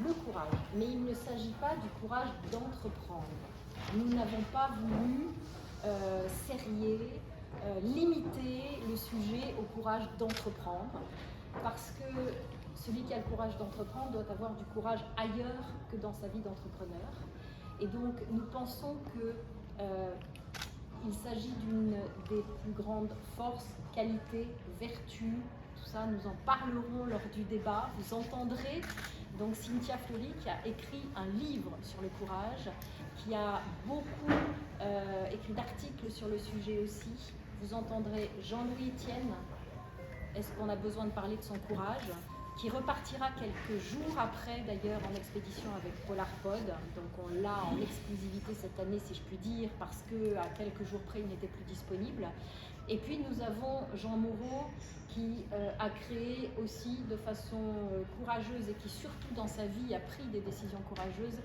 le courage, mais il ne s'agit pas du courage d'entreprendre. Nous n'avons pas voulu serrer, limiter le sujet au courage d'entreprendre, parce que celui qui a le courage d'entreprendre doit avoir du courage ailleurs que dans sa vie d'entrepreneur. Et donc nous pensons qu'il s'agit d'une des plus grandes forces, qualités, vertus, tout ça, nous en parlerons lors du débat. Vous entendrez donc Cynthia Fleury qui a écrit un livre sur le courage, qui a beaucoup écrit d'articles sur le sujet aussi. Vous entendrez Jean-Louis Etienne, est-ce qu'on a besoin de parler de son courage, qui repartira quelques jours après d'ailleurs en expédition avec Polarpod. Donc on l'a en exclusivité cette année si je puis dire, parce qu'à quelques jours près il n'était plus disponible. Et puis nous avons Jean Moreau qui a créé aussi de façon courageuse et qui surtout dans sa vie a pris des décisions courageuses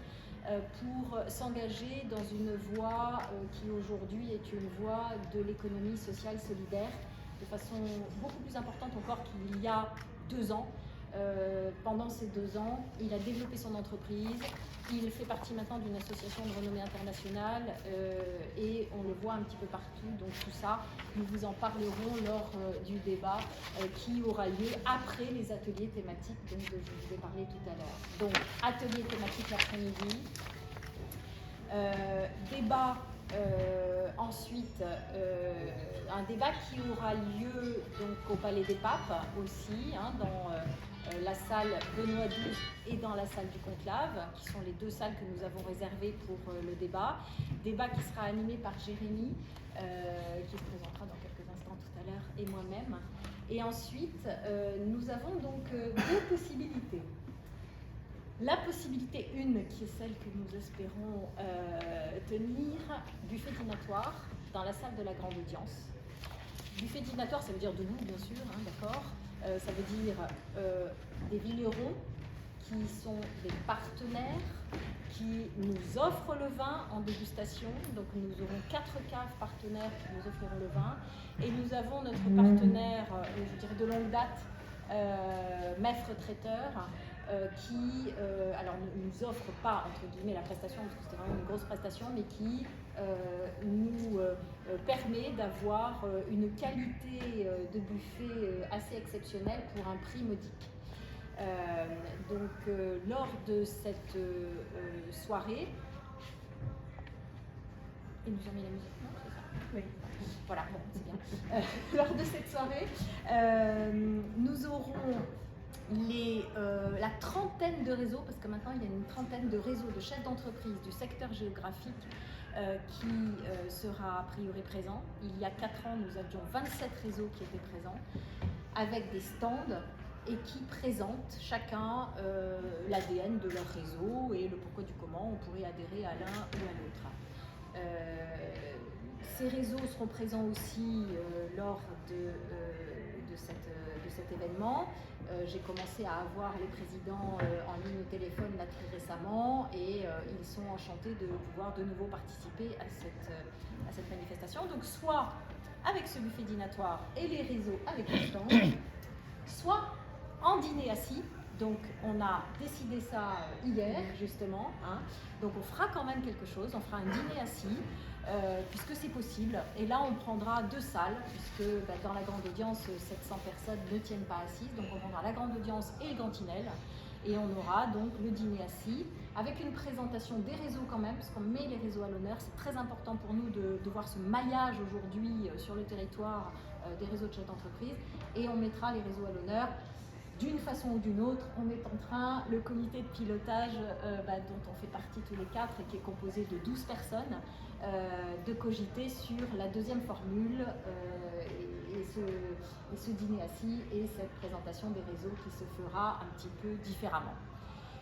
pour s'engager dans une voie qui aujourd'hui est une voie de l'économie sociale solidaire de façon beaucoup plus importante encore qu'il y a 2 ans. Pendant ces 2 ans, il a développé son entreprise, il fait partie maintenant d'une association de renommée internationale et on le voit un petit peu partout. Donc tout ça, nous vous en parlerons lors du débat qui aura lieu après les ateliers thématiques dont je vous ai parlé tout à l'heure. Donc atelier thématique l'après-midi, débat ensuite, un débat qui aura lieu donc au Palais des Papes aussi, hein, dans la salle Benoît XII et dans la salle du Conclave, qui sont les 2 salles que nous avons réservées pour le débat. Débat qui sera animé par Jérémy, qui se présentera dans quelques instants tout à l'heure, et moi-même. Et ensuite, nous avons donc 2 possibilités. La possibilité 1, qui est celle que nous espérons tenir, buffet dînatoire dans la salle de la grande audience. Buffet dînatoire, ça veut dire debout, bien sûr, hein, d'accord. Ça veut dire des vignerons qui sont des partenaires, qui nous offrent le vin en dégustation. Donc nous aurons 4 caves partenaires qui nous offriront le vin. Et nous avons notre partenaire, je dirais de longue date, Maître Traiteur, qui alors ne nous offre pas entre guillemets la prestation, parce que c'était vraiment une grosse prestation, mais qui nous permet d'avoir une qualité de buffet assez exceptionnelle pour un prix modique. Donc lors de cette soirée, il nous a mis la musique, non, c'est ça? Oui. Voilà, bon, c'est bien. Lors de cette soirée, nous aurons la trentaine de réseaux, parce que maintenant il y a une trentaine de réseaux de chefs d'entreprise du secteur géographique qui sera a priori présent. Il y a 4 ans, nous avions 27 réseaux qui étaient présents, avec des stands et qui présentent chacun l'ADN de leur réseau et le pourquoi du comment on pourrait adhérer à l'un ou à l'autre. Ces réseaux seront présents aussi lors de cet événement. J'ai commencé à avoir les présidents en ligne au téléphone là très récemment et ils sont enchantés de pouvoir de nouveau participer à cette manifestation. Donc soit avec ce buffet dînatoire et les réseaux avec les stands, soit en dîner assis. Donc on a décidé ça hier justement, hein. Donc on fera quand même quelque chose, on fera un dîner assis puisque c'est possible. Et là on prendra 2 salles puisque dans la grande audience 700 personnes ne tiennent pas assises. Donc on prendra la grande audience et le Gantinel et on aura donc le dîner assis avec une présentation des réseaux quand même, parce qu'on met les réseaux à l'honneur. C'est très important pour nous de voir ce maillage aujourd'hui sur le territoire des réseaux de chefs d'entreprise et on mettra les réseaux à l'honneur. D'une façon ou d'une autre, on est en train, le comité de pilotage dont on fait partie tous les 4 et qui est composé de 12 personnes, de cogiter sur la 2e formule et ce dîner assis et cette présentation des réseaux qui se fera un petit peu différemment.